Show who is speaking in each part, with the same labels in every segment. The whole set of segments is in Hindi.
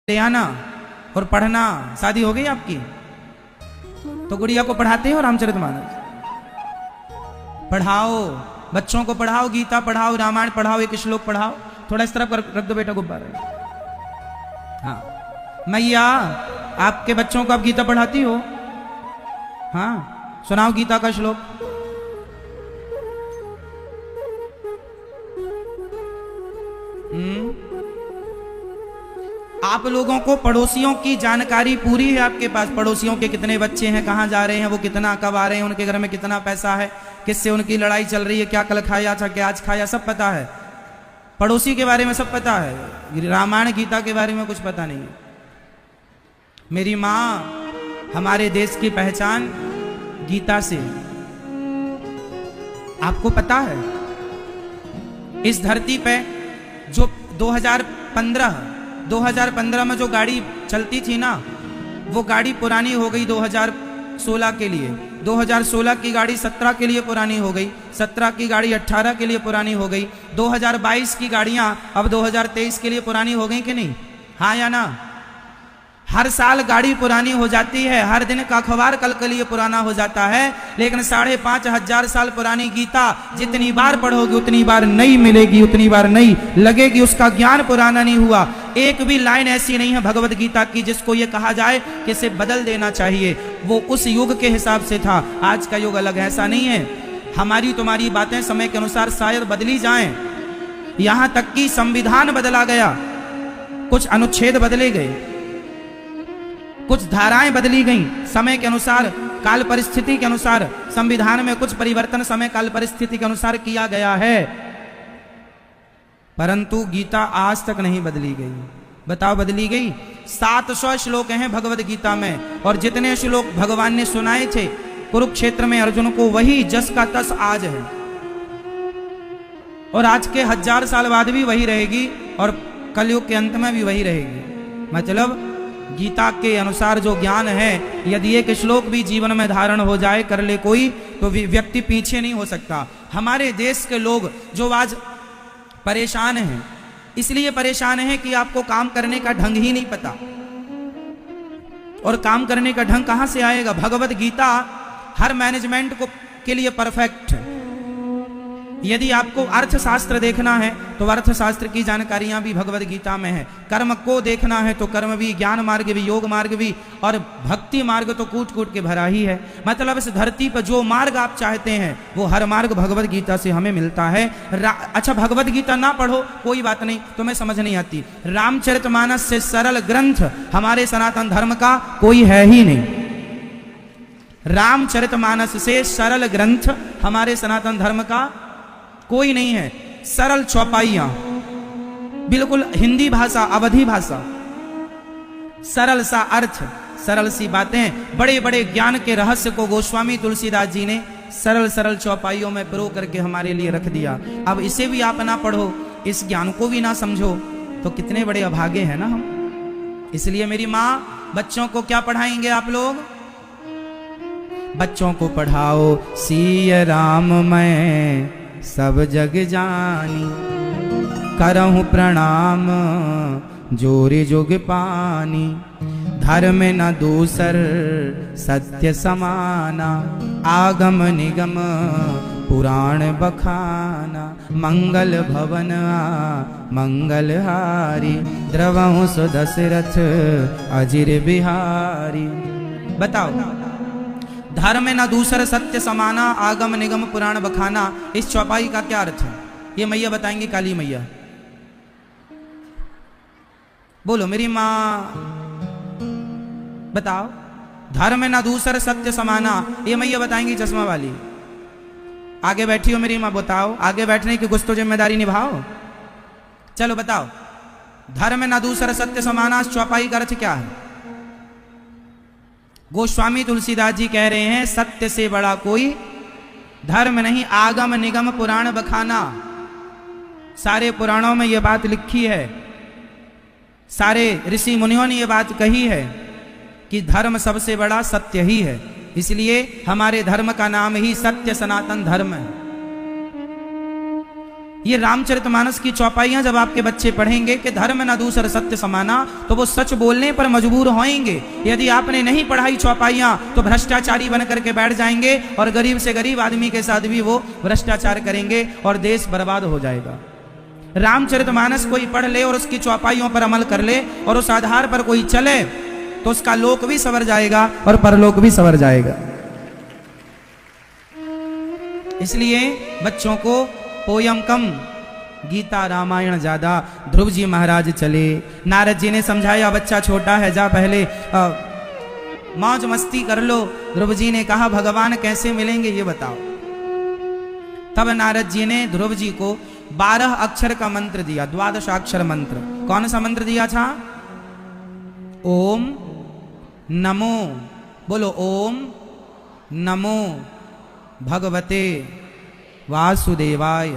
Speaker 1: ले आना और पढ़ना। शादी हो गई आपकी तो गुड़िया को पढ़ाते हो रामचरितमानस? पढ़ाओ, बच्चों को पढ़ाओ, गीता पढ़ाओ, रामायण पढ़ाओ, एक श्लोक पढ़ाओ। थोड़ा इस तरफ रख दो बेटा गुब्बारा। हाँ मैया, आपके बच्चों को आप गीता पढ़ाती हो? हाँ सुनाओ गीता का श्लोक। आप लोगों को पड़ोसियों की जानकारी पूरी है आपके पास? पड़ोसियों के कितने बच्चे हैं, कहां जा रहे हैं, वो कितना कब आ रहे हैं, उनके घर में कितना पैसा है, किससे उनकी लड़ाई चल रही है, क्या कल खाया था, क्या आज खाया, सब पता है। पड़ोसी के बारे में सब पता है। रामायण गीता के बारे में कुछ पता नहीं है। मेरी माँ, हमारे देश की पहचान गीता से। आपको पता है इस धरती पे जो 2015 में जो गाड़ी चलती थी ना, वो गाड़ी पुरानी हो गई 2016 के लिए। 2016 की गाड़ी 17 के लिए पुरानी हो गई, 17 की गाड़ी 18 के लिए पुरानी हो गई, 2022 की गाड़ियां अब 2023 के लिए पुरानी हो गई कि नहीं? हाँ या ना? हर साल गाड़ी पुरानी हो जाती है, हर दिन का अखबार कल के लिए पुराना हो जाता है, लेकिन 5,500 साल पुरानी गीता जितनी बार पढ़ोगे उतनी बार नई मिलेगी, उतनी बार नई लगेगी। उसका ज्ञान पुराना नहीं हुआ। एक भी लाइन ऐसी नहीं है भगवत गीता की जिसको ये कहा जाए कि इसे बदल देना चाहिए। वो उस युग के हिसाब से था, आज का युग अलग, ऐसा नहीं है। हमारी तुम्हारी बातें समय के अनुसार शायद बदली जाएं, यहां तक कि संविधान बदला गया, कुछ अनुच्छेद बदले गए, कुछ धाराएं बदली गईं समय के अनुसार, काल परिस्थिति के अनुसार। संविधान में कुछ परिवर्तन समय काल परिस्थिति के अनुसार किया गया है, परंतु गीता आज तक नहीं बदली गई। बताओ बदली गई? 700 श्लोक हैं भगवत गीता में, और जितने श्लोक भगवान ने सुनाए थे कुरुक्षेत्र में अर्जुन को, वही जस का तस आज है, और आज के 1000 साल बाद भी वही रहेगी, और कलयुग के अंत में भी वही रहेगी। मतलब गीता के अनुसार जो ज्ञान है, यदि एक श्लोक भी जीवन में धारण हो जाए, कर ले कोई, तो व्यक्ति पीछे नहीं हो सकता। हमारे देश के लोग जो आज परेशान हैं, इसलिए परेशान हैं कि आपको काम करने का ढंग ही नहीं पता। और काम करने का ढंग कहां से आएगा? भगवत गीता हर मैनेजमेंट के लिए परफेक्ट है। यदि आपको अर्थशास्त्र देखना है तो अर्थशास्त्र की जानकारियां भी भगवत गीता में है। कर्म को देखना है तो कर्म भी, ज्ञान मार्ग भी, योग मार्ग भी, और भक्ति मार्ग तो कूट कूट के भरा ही है। मतलब इस धरती पर जो मार्ग आप चाहते हैं वो हर मार्ग भगवत गीता से हमें मिलता है। अच्छा, भगवत गीता ना पढ़ो कोई बात नहीं, तुम्हें समझ नहीं आती। रामचरितमानस से सरल ग्रंथ हमारे सनातन धर्म का कोई है ही नहीं। रामचरितमानस से सरल ग्रंथ हमारे सनातन धर्म का कोई नहीं है। सरल चौपाइयां, बिल्कुल हिंदी भाषा, अवधी भाषा, सरल सा अर्थ, सरल सी बातें, बड़े बड़े ज्ञान के रहस्य को गोस्वामी तुलसीदास जी ने सरल सरल चौपाइयों में पिरो करके हमारे लिए रख दिया। अब इसे भी आप ना पढ़ो, इस ज्ञान को भी ना समझो, तो कितने बड़े अभागे हैं ना हम। इसलिए मेरी माँ, बच्चों को क्या पढ़ाएंगे आप लोग? बच्चों को पढ़ाओ सिय राम मैं सब जग जानी, करहूं प्रणाम जोरी जुग पानी, धर्म न दूसर सत्य समाना, आगम निगम पुराण बखाना, मंगल भवन मंगल हारी, द्रवहु सुदशरथ अजिर बिहारी। बताओ, धर्म न दूसर सत्य समाना, आगम निगम पुराण बखाना, इस चौपाई का क्या अर्थ है? ये मैया बताएंगी, काली मैया। बोलो मेरी माँ, बताओ। धर्म न दूसर सत्य समाना, ये मैया बताएंगी चश्मा वाली। आगे बैठी हो मेरी माँ, बताओ। आगे बैठने की कुछ तो जिम्मेदारी निभाओ। चलो बताओ, धर्म न दूसर सत्य समाना, चौपाई का अर्थ क्या है? गोस्वामी तुलसीदास जी कह रहे हैं, सत्य से बड़ा कोई धर्म नहीं, आगम निगम पुराण बखाना। सारे पुराणों में यह बात लिखी है, सारे ऋषि मुनियों ने यह बात कही है कि धर्म सबसे बड़ा सत्य ही है। इसलिए हमारे धर्म का नाम ही सत्य सनातन धर्म है। ये रामचरितमानस की चौपाइयां जब आपके बच्चे पढ़ेंगे कि धर्म न दूसर सत्य समाना, तो वो सच बोलने पर मजबूर होंगे। यदि आपने नहीं पढ़ाई चौपाइयां तो भ्रष्टाचारी बन करके बैठ जाएंगे और गरीब से गरीब आदमी के साथ भी वो भ्रष्टाचार करेंगे और देश बर्बाद हो जाएगा। रामचरितमानस कोई पढ़ ले और उसकी चौपाइयों पर अमल कर ले और उस आधार पर कोई चले तो उसका लोक भी संवर जाएगा और परलोक भी संवर जाएगा। इसलिए बच्चों को पोयम कम, गीता रामायण ज्यादा। ध्रुव जी महाराज चले, नारद जी ने समझाया बच्चा छोटा है, जा पहले मौज मस्ती कर लो। ध्रुव जी ने कहा भगवान कैसे मिलेंगे ये बताओ। तब नारद जी ने ध्रुव जी को 12 अक्षर का मंत्र दिया, 12 अक्षर मंत्र। कौन सा मंत्र दिया था? ओम नमो, बोलो ओम नमो भगवते वासुदेवाय।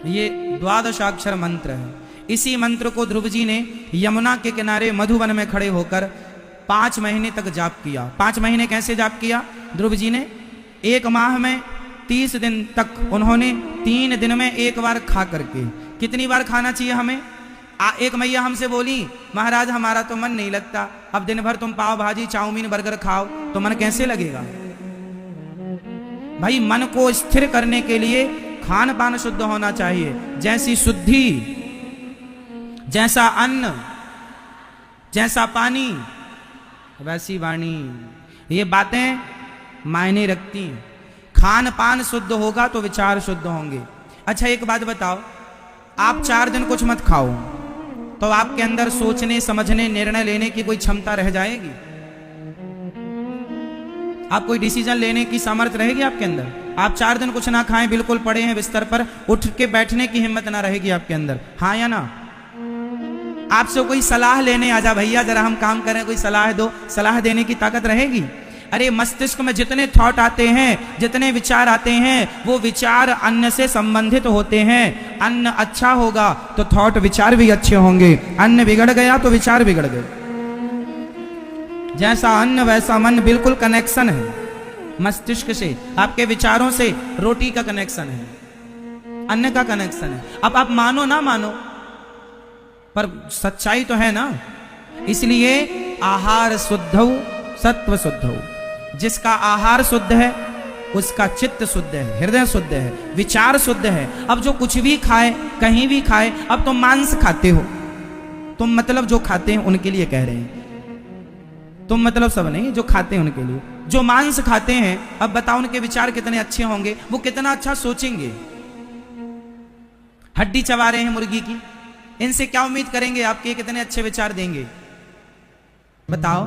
Speaker 1: ये 12 अक्षर मंत्र है। इसी मंत्र को ध्रुव जी ने यमुना के किनारे मधुवन में खड़े होकर 5 महीने तक जाप किया। 5 महीने कैसे जाप किया ध्रुव जी ने? 1 माह में 30 दिन तक उन्होंने 3 दिन में 1 बार खा करके। कितनी बार खाना चाहिए हमें? एक मैया हमसे बोली महाराज हमारा तो मन नहीं लगता, अब दिन भर तुम पाव भाजी चाउमीन बर्गर खाओ तो मन कैसे लगेगा? भाई मन को स्थिर करने के लिए खान पान शुद्ध होना चाहिए। जैसी शुद्धि, जैसा अन्न, जैसा पानी, वैसी वाणी। ये बातें मायने रखती हैं। खान पान शुद्ध होगा तो विचार शुद्ध होंगे। अच्छा एक बात बताओ, आप 4 दिन कुछ मत खाओ तो आपके अंदर सोचने समझने निर्णय लेने की कोई क्षमता रह जाएगी? आप कोई डिसीजन लेने की सामर्थ्य रहेगी आपके अंदर? आप 4 दिन कुछ ना खाएं, बिल्कुल पड़े हैं बिस्तर पर, उठ के बैठने की हिम्मत ना रहेगी आपके अंदर, हाँ या ना? आपसे कोई सलाह लेने आ जा, भैया जरा हम काम करें, कोई सलाह दो, सलाह देने की ताकत रहेगी? अरे मस्तिष्क में जितने थॉट आते हैं, जितने विचार आते हैं, वो विचार अन्न से संबंधित होते हैं। अन्न अच्छा होगा तो थॉट विचार भी अच्छे होंगे, अन्न बिगड़ गया तो विचार बिगड़ गए। जैसा अन्न वैसा मन, बिल्कुल कनेक्शन है मस्तिष्क से, आपके विचारों से रोटी का कनेक्शन है, अन्न का कनेक्शन है। अब आप मानो ना मानो पर सच्चाई तो है ना। इसलिए आहार शुद्ध हो सत्व शुद्ध हो। जिसका आहार शुद्ध है उसका चित्त शुद्ध है, हृदय शुद्ध है, विचार शुद्ध है। अब जो कुछ भी खाए, कहीं भी खाए, अब तुम मांस खाते हो, तुम मतलब जो खाते हैं उनके लिए कह रहे हैं, तुम मतलब सब नहीं, जो खाते हैं उनके लिए। जो मांस खाते हैं, अब बताओ उनके विचार कितने अच्छे होंगे, वो कितना अच्छा सोचेंगे। हड्डी चबा रहे हैं मुर्गी की, इनसे क्या उम्मीद करेंगे आपके कितने अच्छे विचार देंगे? बताओ।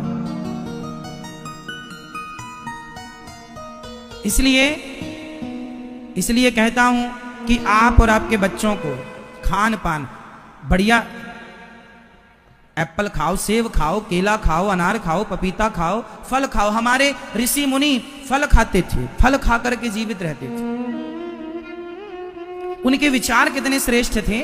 Speaker 1: इसलिए कहता हूं कि आप और आपके बच्चों को खान पान बढ़िया, एप्पल खाओ, सेब खाओ, केला खाओ, अनार खाओ, पपीता खाओ, फल खाओ। हमारे ऋषि मुनि फल खाते थे, फल खा करके जीवित रहते थे। उनके विचार कितने श्रेष्ठ थे।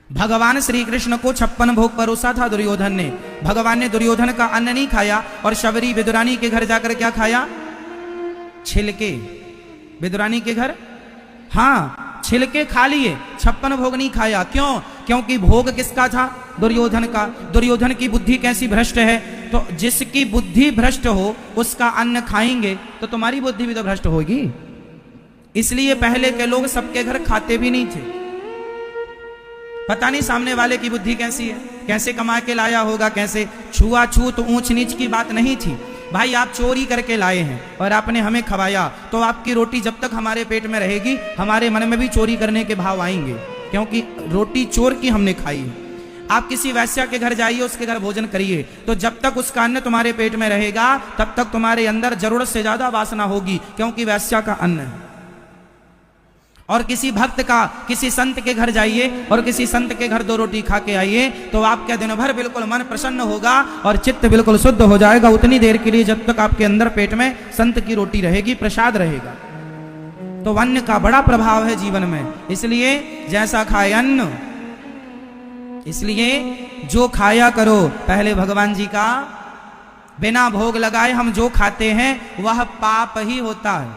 Speaker 1: भगवान श्री कृष्ण को 56 भोग परोसा था दुर्योधन ने। भगवान ने दुर्योधन का अन्न नहीं खाया और शबरी विदुरानी के घर जाकर क्या खाया? छिलके। विदुरानी के घर, हाँ, छिलके खा लिए, 56 भोग नहीं खाया। क्यों? क्योंकि भोग किसका था? दुर्योधन का। दुर्योधन की बुद्धि कैसी भ्रष्ट है, तो जिसकी बुद्धि भ्रष्ट हो उसका अन्न खाएंगे तो तुम्हारी बुद्धि भी तो भ्रष्ट होगी। इसलिए पहले के लोग सबके घर खाते भी नहीं थे। पता नहीं सामने वाले की बुद्धि कैसी है, कैसे कमा के लाया होगा, कैसे। छुआछूत ऊंच नीच की बात नहीं थी। भाई आप चोरी करके लाए हैं और आपने हमें खवाया तो आपकी रोटी जब तक हमारे पेट में रहेगी, हमारे मन में भी चोरी करने के भाव आएंगे, क्योंकि रोटी चोर की हमने खाई है। आप किसी वैश्या के घर जाइए, उसके घर भोजन करिए, तो जब तक उसका अन्न तुम्हारे पेट में रहेगा तब तक तुम्हारे अंदर जरूरत से ज्यादा वासना होगी, क्योंकि वैश्या का अन्न है। और किसी भक्त का, किसी संत के घर जाइए और किसी संत के घर 2 रोटी खा के आइए तो आपका दिन भर बिल्कुल मन प्रसन्न होगा और चित्त बिल्कुल शुद्ध हो जाएगा, उतनी देर के लिए जब तक आपके अंदर पेट में संत की रोटी रहेगी, प्रसाद रहेगा। तो अन्न का बड़ा प्रभाव है जीवन में। इसलिए जैसा खाए अन्न, इसलिए जो खाया करो पहले भगवान जी का, बिना भोग लगाए हम जो खाते हैं वह पाप ही होता है।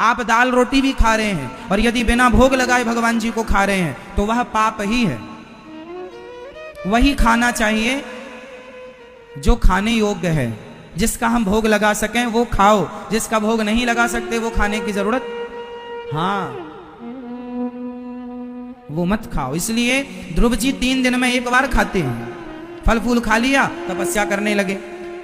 Speaker 1: आप दाल रोटी भी खा रहे हैं और यदि बिना भोग लगाए भगवान जी को खा रहे हैं तो वह पाप ही है। वही खाना चाहिए जो खाने योग्य है, जिसका हम भोग लगा सकें वो खाओ, जिसका भोग नहीं लगा सकते वो खाने की जरूरत हाँ वो मत खाओ। इसलिए ध्रुव जी 3 दिन में एक बार खाते हैं, फल फूल खा लिया, तपस्या करने लगे।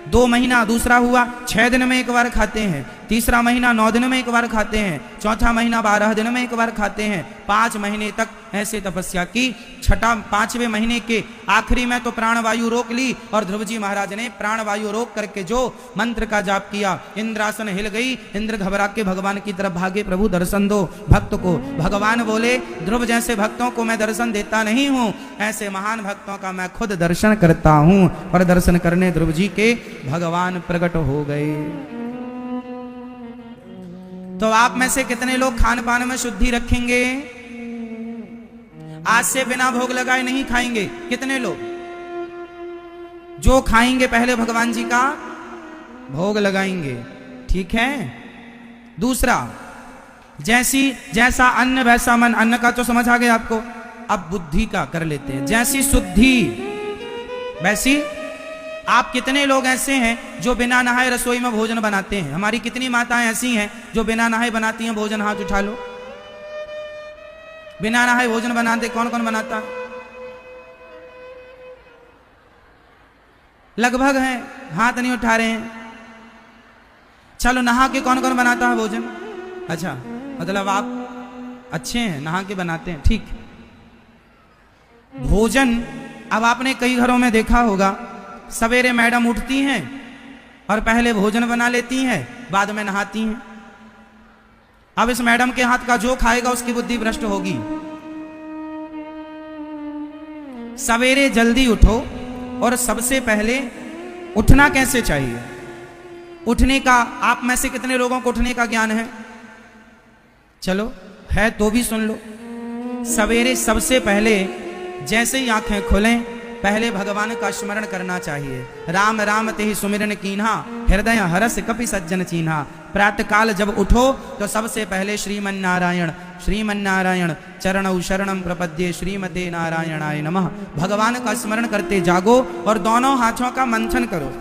Speaker 1: 2 महीना दूसरा हुआ 6 दिन में एक बार खाते हैं, तीसरा महीना 9 दिन में एक बार खाते हैं, चौथा महीना 12 दिन में एक बार खाते हैं। 5 महीने तक ऐसे तपस्या की। 5वें महीने के आखिरी में तो प्राणवायु रोक ली और ध्रुव जी महाराज ने प्राणवायु रोक करके जो मंत्र का जाप किया, इंद्रासन हिल गई, इंद्र घबरा के भगवान की तरफ भागे, प्रभु दर्शन दो भक्त को। भगवान बोले ध्रुव जैसे भक्तों को मैं दर्शन देता नहीं हूं, ऐसे महान भक्तों का मैं खुद दर्शन करता हूं। और दर्शन करने ध्रुव जी के भगवान प्रकट हो गए। तो आप में से कितने लोग खान पान में शुद्धि रखेंगे? आज से बिना भोग लगाए नहीं खाएंगे। कितने लोग? जो खाएंगे पहले भगवान जी का भोग लगाएंगे, ठीक है। दूसरा, जैसा अन्न वैसा मन। अन्न का तो समझ आ गया आपको, अब बुद्धि का कर लेते हैं। जैसी शुद्धि वैसी। आप कितने लोग ऐसे हैं जो बिना नहाए रसोई में भोजन बनाते हैं? हमारी कितनी माताएं ऐसी हैं जो बिना नहाए बनाती हैं भोजन? हाथ उठा लो। बिना नहाए भोजन बनाते कौन कौन बनाता? लगभग है, हाथ नहीं उठा रहे हैं। चलो, नहा के कौन कौन बनाता है भोजन? अच्छा, मतलब आप अच्छे हैं, नहा के बनाते हैं, ठीक। भोजन, अब आपने कई घरों में देखा होगा, सवेरे मैडम उठती हैं और पहले भोजन बना लेती हैं, बाद में नहाती हैं। अब इस मैडम के हाथ का जो खाएगा उसकी बुद्धि भ्रष्ट होगी। सवेरे जल्दी उठो, और सबसे पहले उठना कैसे चाहिए? उठने का आप में से कितने लोगों को उठने का ज्ञान है? चलो, है तो भी सुन लो। सवेरे सबसे पहले जैसे ही आंखें खुलें, पहले भगवान का स्मरण करना चाहिए। राम राम तेहि सुमिरन कीन्हा, हृदय हरस कपि सज्जन चीन्हा। प्रातः काल जब उठो तो सबसे पहले श्रीमन नारायण श्रीमन नारायण चरणौ शरणम प्रपद्ये श्रीमते नारायणाय नमः, भगवान का स्मरण करते जागो और दोनों हाथों का मंथन करो।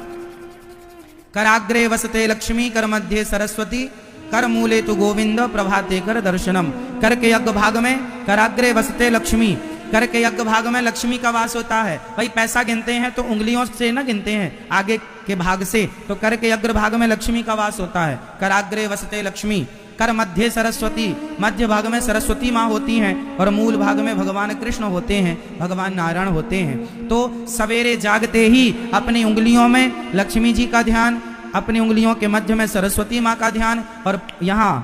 Speaker 1: कराग्रे वसते लक्ष्मी, कर मध्य सरस्वती, कर मूले तु गोविंद, प्रभाते कर दर्शनम। कर के यज्ञ भाग में कराग्रे वसते लक्ष्मी, करके यज्ञ भाग में लक्ष्मी का वास होता है। भाई पैसा गिनते हैं तो उंगलियों से न गिनते हैं, आगे के भाग से। तो करके यज्ञ भाग में लक्ष्मी का वास होता है। कराग्रे वसते लक्ष्मी, कर मध्य सरस्वती, मध्य भाग में सरस्वती माँ होती हैं और मूल भाग में भगवान कृष्ण होते हैं, भगवान नारायण होते हैं। तो सवेरे जागते ही अपनी उंगलियों में लक्ष्मी जी का ध्यान, अपनी उंगलियों के मध्य में सरस्वती माँ का ध्यान, और यहाँ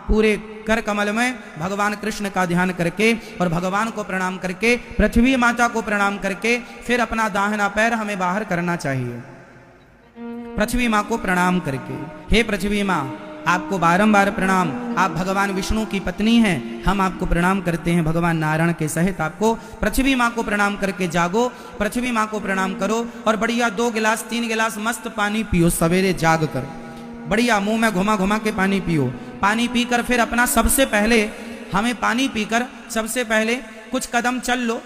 Speaker 1: पूरे कर कमल में भगवान कृष्ण का ध्यान करके और भगवान को प्रणाम करके, पृथ्वी माता को प्रणाम करके, फिर अपना दाहिना पैर हमें बाहर करना चाहिए पृथ्वी माँ को प्रणाम करके। हे पृथ्वी माँ, आपको बारंबार प्रणाम। आप भगवान विष्णु की पत्नी हैं, हम आपको प्रणाम करते हैं भगवान नारायण के सहित। आपको पृथ्वी माँ को प्रणाम करके जागो, पृथ्वी माँ को प्रणाम करो और बढ़िया 2 गिलास 3 गिलास मस्त पानी पियो सवेरे जाग कर। बढ़िया मुंह में घुमा घुमा के पानी पियो। पानी पीकर फिर अपना सबसे पहले, हमें पानी पीकर सबसे पहले कुछ कदम चल लो,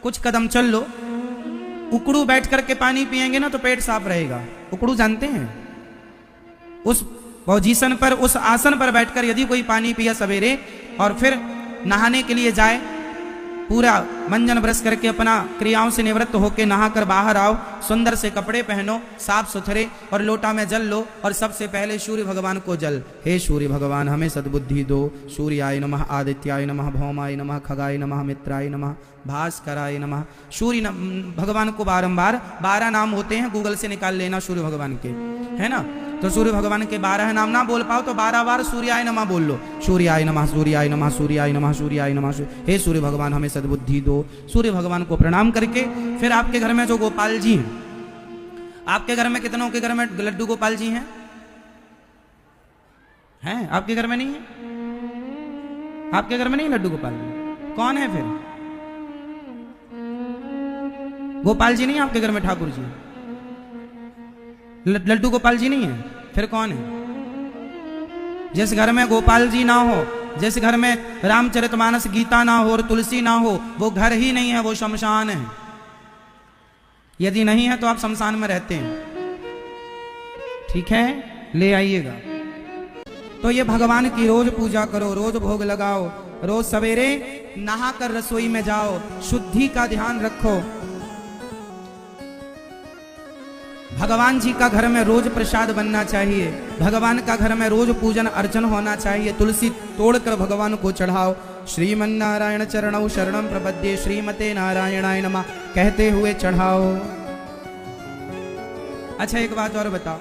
Speaker 1: कुछ कदम चल लो। उकड़ू बैठ करके पानी पिएंगे ना तो पेट साफ रहेगा। उकड़ू जानते हैं? उस पोजीशन पर, उस आसन पर बैठकर यदि कोई पानी पिया सवेरे और फिर नहाने के लिए जाए, पूरा मंजन ब्रश करके अपना क्रियाओं से निवृत्त होकर नहाकर बाहर आओ, सुंदर से कपड़े पहनो साफ सुथरे और लोटा में जल लो और सबसे पहले सूर्य भगवान को जल। हे सूर्य भगवान, हमें सद्बुद्धि दो। सूर्याय नमः, आदित्याय नमः, भौमाय नमः, खगाय नमः, मित्राय नमः, भास्कराय नमः। सूर्य भगवान को बारंबार 12 नाम होते हैं, गूगल से निकाल लेना सूर्य भगवान के, है ना। तो सूर्य भगवान के 12 नाम ना बोल पाओ तो 12 बार सूर्याय नमः बोल लो। सूर्याय नमः, सूर्याय नमः, सूर्याय नमः, सूर्याय नमः। हे सूर्य भगवान, हमें सद्बुद्धि दो। सूर्य भगवान को प्रणाम करके फिर आपके घर में जो गोपाल जी हैं, आपके घर में कितनों के घर में लड्डू गोपाल जी हैं? हैं? आपके घर में नहीं है? आपके घर में नहीं लड्डू गोपाल जी? कौन है फिर? गोपाल जी नहीं आपके घर में? ठाकुर जी? लड्डू गोपाल जी नहीं है? फिर कौन है? जिस घर में गोपाल जी ना हो, जिस घर में रामचरितमानस गीता ना हो और तुलसी ना हो, वो घर ही नहीं है, वो शमशान है। यदि नहीं है तो आप शमशान में रहते हैं। ठीक है, ले आइएगा। तो ये भगवान की रोज पूजा करो, रोज भोग लगाओ, रोज सवेरे नहाकर रसोई में जाओ, शुद्धि का ध्यान रखो। भगवान जी का घर में रोज प्रसाद बनना चाहिए, भगवान का घर में रोज पूजन अर्चन होना चाहिए। तुलसी तोड़कर भगवान को चढ़ाओ। श्रीमन्नारायण चरणौ शरणं प्रपद्ये, श्रीमते नारायणाय नमः कहते हुए चढ़ाओ। अच्छा, एक बात और बताओ,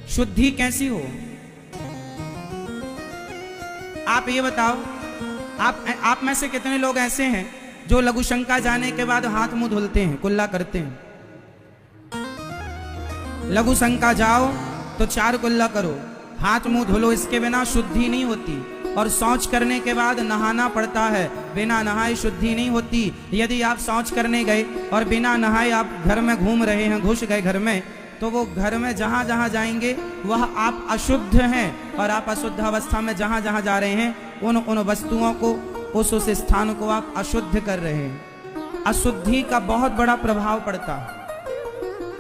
Speaker 1: शुद्धि कैसी हो? आप ये बताओ, आप में से कितने लोग ऐसे हैं जो लघु शंका जाने के बाद हाथ मुंह धुलते हैं, कुल्ला करते हैं? लघु शंका जाओ तो 4 कुल्ला करो, हाथ मुंह धुलो, इसके बिना शुद्धि नहीं होती। और शौच करने के बाद नहाना पड़ता है, बिना नहाए शुद्धि नहीं होती। यदि आप शौच करने गए और बिना नहाए आप घर में घूम रहे हैं, घुस गए घर में, तो वो घर में जहां जहां जाएंगे वह आप अशुद्ध हैं। और आप अशुद्ध अवस्था में जहां जहां जा रहे हैं, उन वस्तुओं को, उस स्थान को आप अशुद्ध कर रहे हैं। अशुद्धि का बहुत बड़ा प्रभाव पड़ता है।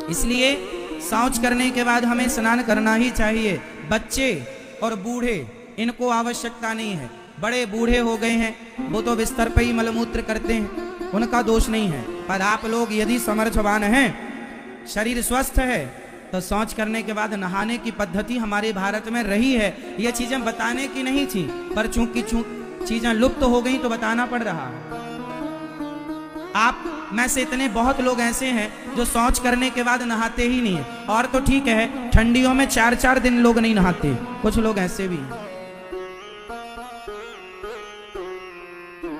Speaker 1: इसलिए शौच करने के बाद हमें स्नान करना ही चाहिए। बच्चे और बूढ़े, इनको आवश्यकता नहीं है। बड़े बूढ़े हो गए हैं, वो तो बिस्तर पर ही मलमूत्र करते हैं, उनका दोष नहीं है। पर आप लोग यदि समर्थवान हैं, शरीर स्वस्थ है, तो शौच करने के बाद नहाने की पद्धति हमारे भारत में रही है। ये चीजें बताने की नहीं थी, पर चूंकि चीजें लुप्त हो गई तो बताना पड़ रहा है। आप में से इतने बहुत लोग ऐसे हैं जो शौच करने के बाद नहाते ही नहीं है। और तो ठीक है, ठंडियों में 4-4 दिन लोग नहीं नहाते, कुछ लोग ऐसे भी हैं।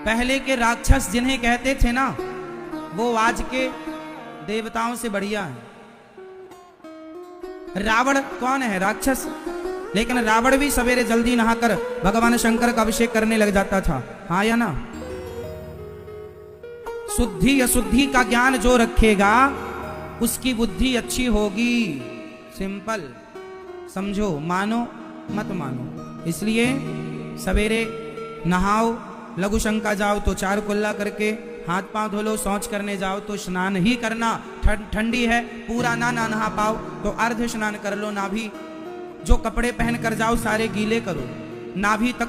Speaker 1: पहले के राक्षस जिन्हें कहते थे ना, वो आज के देवताओं से बढ़िया है। रावण कौन है? राक्षस। लेकिन रावण भी सवेरे जल्दी नहाकर भगवान शंकर का अभिषेक करने लग जाता था, हाँ या ना? शुद्धि अशुद्धि का ज्ञान जो रखेगा उसकी बुद्धि अच्छी होगी। सिंपल समझो, मानो मत मानो। इसलिए सवेरे नहाओ, लघु शंका जाओ तो 4 कुल्ला करके हाथ पांव धो लो, शौच करने जाओ तो स्नान ही करना। ठंडी है, पूरा ना नहा पाओ तो अर्ध स्नान कर लो। नाभि जो कपड़े पहन कर जाओ सारे गीले करो, नाभि तक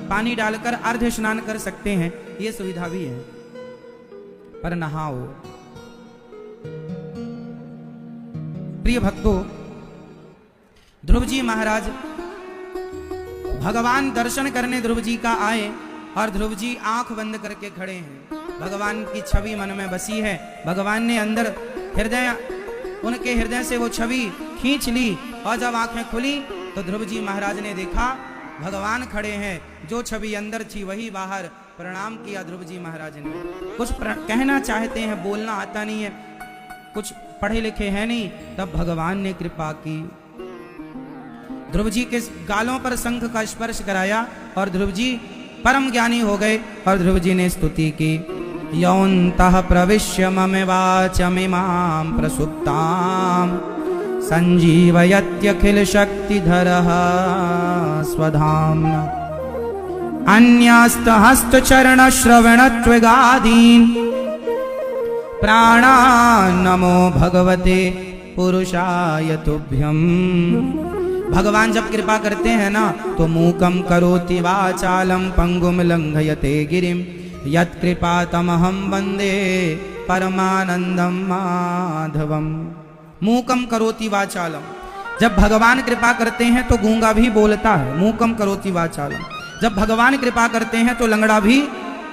Speaker 1: पानी डालकर अर्ध स्नान कर सकते हैं, ये सुविधा भी है। पर नहाओ। प्रिय भक्तों, ध्रुव जी महाराज भगवान दर्शन करने ध्रुव जी का आए और ध्रुव जी आंख बंद करके खड़े हैं। भगवान की छवि मन में बसी है। भगवान ने अंदर हृदय, उनके हृदय से वो छवि खींच ली और जब आंखें खुली तो ध्रुव जी महाराज ने देखा भगवान खड़े हैं। जो छवि अंदर थी वही बाहर। प्रणाम किया ध्रुव जी महाराज ने। कुछ कहना चाहते हैं, बोलना आता नहीं है, कुछ पढ़े लिखे हैं नहीं, तब भगवान ने कृपा की। ध्रुव जी के गालों पर शंख का स्पर्श कराया और ध्रुव जी परम ज्ञानी हो गए। और ध्रुव जी ने स्तुति की, यौन्तः प्रविश्य मम वाचमिमां प्रसुप्तां संजीवयत्यखिल शक्तिधरः स्वधाम्ना अन्यस्तहस्तचरणश्रवणत्वगादीन् प्राणान् नमो भगवते पुरुषाय तुभ्यम्। भगवान जब कृपा करते हैं ना, तो मूकं करोति वाचालं पंगुं लंघयते गिरिं यत्कृपा तमहं वंदे परमानंदं माधवम। मूकं करोति वाचालम, जब भगवान कृपा करते हैं तो गूंगा भी बोलता है। मूकं करोति वाचालम, जब भगवान कृपा करते हैं तो लंगड़ा भी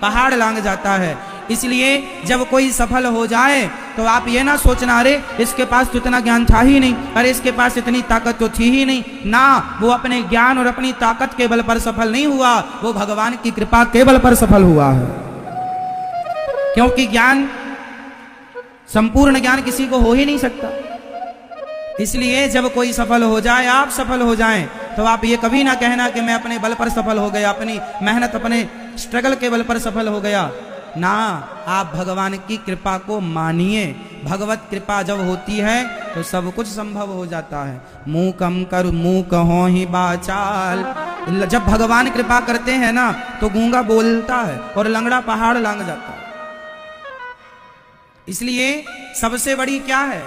Speaker 1: पहाड़ लांग जाता है। इसलिए जब कोई सफल हो जाए तो आप ये ना सोचना अरे इसके पास तो इतना ज्ञान था ही नहीं, अरे इसके पास इतनी ताकत तो थी ही नहीं। ना, वो अपने ज्ञान और अपनी ताकत के बल पर सफल नहीं हुआ, वो भगवान की कृपा के बल पर सफल हुआ है। क्योंकि ज्ञान, संपूर्ण ज्ञान किसी को हो ही नहीं सकता। इसलिए जब कोई सफल हो जाए, आप सफल हो जाएं, तो आप ये कभी ना कहना कि मैं अपने बल पर सफल हो गया, अपनी मेहनत, अपने स्ट्रगल के बल पर सफल हो गया। ना, आप भगवान की कृपा को मानिए। भगवत कृपा जब होती है तो तो सब कुछ संभव हो जाता है। मूकम कर मूक हो ही बाचाल। जब भगवान कृपा करते हैं ना तो गूंगा बोलता है और लंगड़ा पहाड़ लांग जाता है। इसलिए सबसे बड़ी क्या है?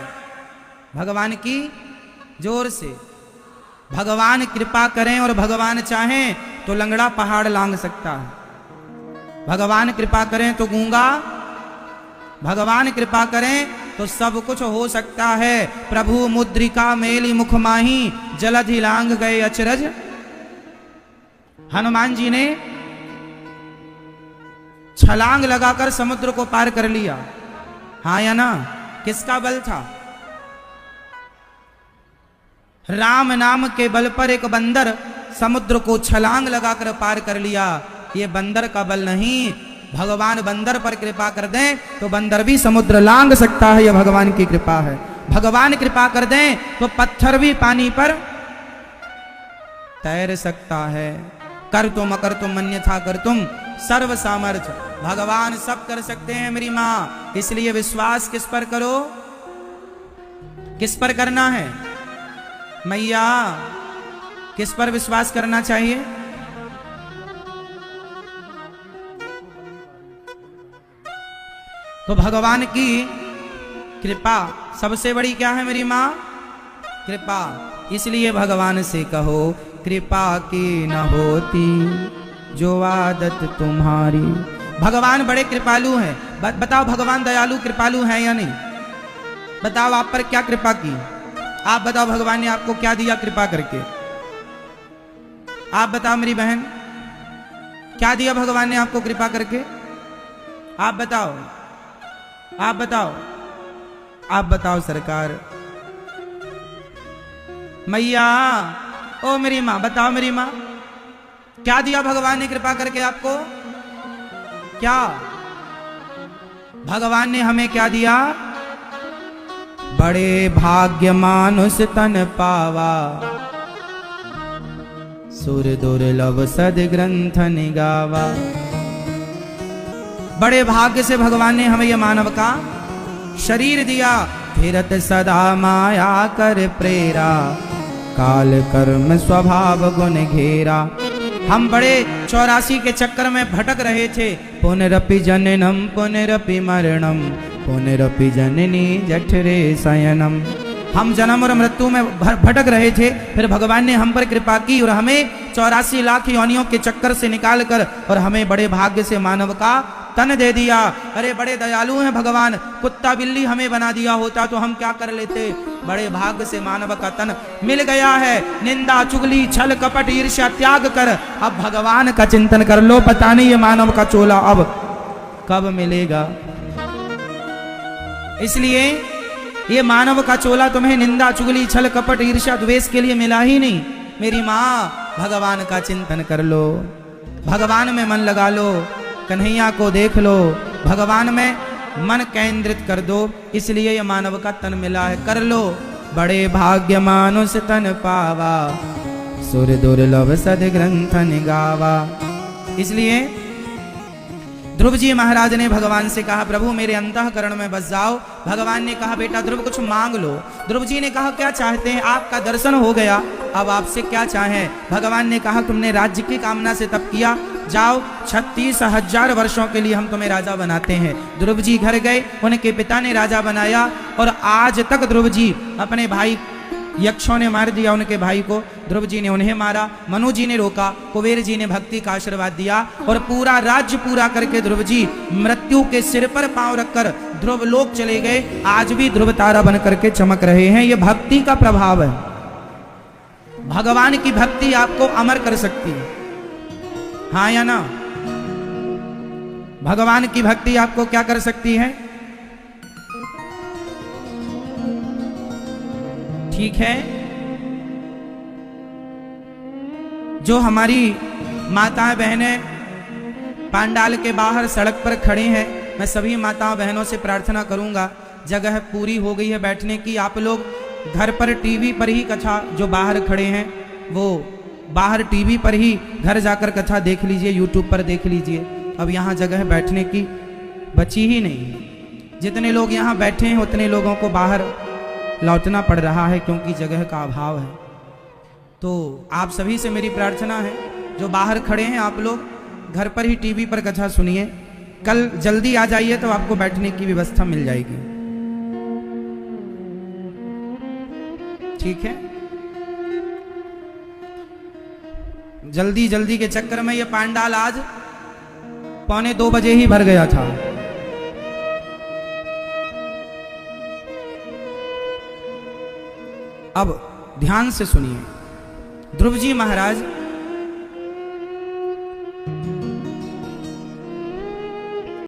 Speaker 1: भगवान की, जोर से भगवान कृपा करें और भगवान चाहें तो लंगड़ा पहाड़ लांग सकता है। भगवान कृपा करें तो गूंगा, भगवान कृपा करें तो सब कुछ हो सकता है। प्रभु मुद्रिका मेली मुख माही, जलधि लांग गए अचरज। हनुमान जी ने छलांग लगाकर समुद्र को पार कर लिया, हाँ या ना? किसका बल था? राम नाम के बल पर एक बंदर समुद्र को छलांग लगाकर पार कर लिया। ये बंदर का बल नहीं, भगवान बंदर पर कृपा कर दें तो बंदर भी समुद्र लांग सकता है। यह भगवान की कृपा है। भगवान कृपा कर दें तो पत्थर भी पानी पर तैर सकता है। कर तुम अकर तुम अन्यथा कर तुम सर्व सामर्थ्य। भगवान सब कर सकते हैं मेरी माँ। इसलिए विश्वास किस पर करो? किस पर करना है मैया? किस पर विश्वास करना चाहिए? तो भगवान की कृपा सबसे बड़ी क्या है मेरी माँ? कृपा। इसलिए भगवान से कहो कृपा की न होती जो आदत तुम्हारी। भगवान बड़े कृपालु हैं। बताओ भगवान दयालु कृपालु हैं या नहीं? बताओ आप पर क्या कृपा की? आप बताओ भगवान ने आपको क्या दिया कृपा करके? आप बताओ मेरी बहन, क्या दिया भगवान ने आपको कृपा करके? आप बताओ, आप बताओ, आप बताओ सरकार। मैया, ओ मेरी माँ, बताओ मेरी माँ, क्या दिया भगवान ने कृपा करके आपको? क्या भगवान ने हमें क्या दिया? बड़े भाग्य मानुष तन पावा, सुर दुर्लभ सद ग्रंथ निगावा। बड़े भाग्य से भगवान ने हमें यह मानव का शरीर दिया। फिरत सदा माया कर प्रेरा, काल कर्म स्वभाव गुण घेरा। हम बड़े 84 के चक्कर में भटक रहे थे। पुनरपि जननम पुनरपि मरणम, पुनरपि जननी जठरे शयनम। हम जन्म और मृत्यु में भटक रहे थे। फिर भगवान ने हम पर कृपा की और हमें 84 लाख योनियों के चक्कर से निकाल कर और हमें बड़े भाग्य से मानव का तन दे दिया। अरे बड़े दयालु हैं भगवान। कुत्ता बिल्ली हमें बना दिया होता तो हम क्या कर लेते? बड़े भाग्य से मानव का तन मिल गया है। निंदा चुगली छल कपट ईर्ष्या त्याग कर अब भगवान का चिंतन कर लो। पता नहीं ये मानव का चोला अब कब मिलेगा। इसलिए ये मानव का चोला तुम्हें निंदा चुगली छल कपट ईर्ष्या द्वेष के लिए मिला ही नहीं। मेरी माँ, भगवान का चिंतन कर लो, भगवान में मन लगा लो, कन्हैया को देख लो, भगवान में मन केंद्रित कर दो। इसलिए ये मानव का तन मिला है। कर लो। बड़े भाग्य मानुष तन पावा, सुर दुर्लभ सद ग्रंथ निगावा। इसलिए ध्रुव जी महाराज ने भगवान से कहा प्रभु मेरे अंतःकरण में बस जाओ। भगवान ने कहा बेटा ध्रुव कुछ मांग लो। ध्रुव जी ने कहा क्या चाहते हैं? आपका दर्शन हो गया, अब आपसे क्या चाहें? भगवान ने कहा तुमने राज्य की कामना से तप किया, जाओ 36,000 वर्षों के लिए हम तुम्हें राजा बनाते हैं। ध्रुव जी घर गए, उनके पिता ने राजा बनाया और आज तक ध्रुव जी अपने भाई यक्षों ने मार दिया उनके भाई को, ध्रुव जी ने उन्हें मारा, मनु जी ने रोका, कुबेर जी ने भक्ति का आशीर्वाद दिया और पूरा राज्य पूरा करके ध्रुव जी मृत्यु के सिर पर पांव रखकर ध्रुव लोक चले गए। आज भी ध्रुव तारा बन करके चमक रहे हैं। ये भक्ति का प्रभाव है। भगवान की भक्ति आपको अमर कर सकती है, हाँ या ना? भगवान की भक्ति आपको क्या कर सकती है? ठीक है। जो हमारी माताएं बहनें पांडाल के बाहर सड़क पर खड़ी हैं, मैं सभी माताओं बहनों से प्रार्थना करूंगा, जगह पूरी हो गई है बैठने की। आप लोग घर पर टीवी पर ही कथा, जो बाहर खड़े हैं वो बाहर टीवी पर ही घर जाकर कथा देख लीजिए, यूट्यूब पर देख लीजिए। अब यहाँ जगह बैठने की बची ही नहीं। जितने लोग यहाँ बैठे हैं उतने लोगों को बाहर लौटना पड़ रहा है क्योंकि जगह का अभाव है। तो आप सभी से मेरी प्रार्थना है, जो बाहर खड़े हैं आप लोग घर पर ही टीवी पर कथा सुनिए, कल जल्दी आ जाइए तो आपको बैठने की व्यवस्था मिल जाएगी, ठीक है। जल्दी जल्दी के चक्कर में ये पांडाल आज 1:45 बजे ही भर गया था। अब ध्यान से सुनिए। ध्रुव जी महाराज